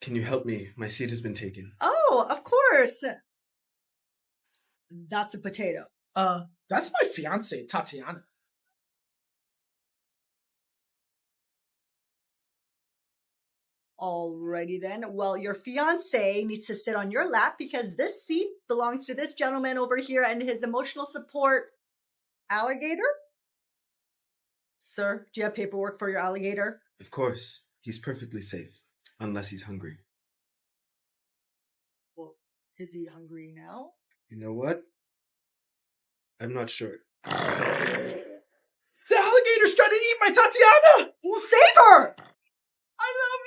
Can you help me? My seat has been taken. Oh, of course. That's a potato. That's my fiance, Tatiana. Alrighty then. Well, your fiance needs to sit on your lap because this seat belongs to this gentleman over here and his emotional support alligator. Sir, do you have paperwork for your alligator? Of course. He's perfectly safe. Unless he's hungry. Well, is he hungry now? You know what? I'm not sure. The alligator's trying to eat my Tatiana! We'll save her! I love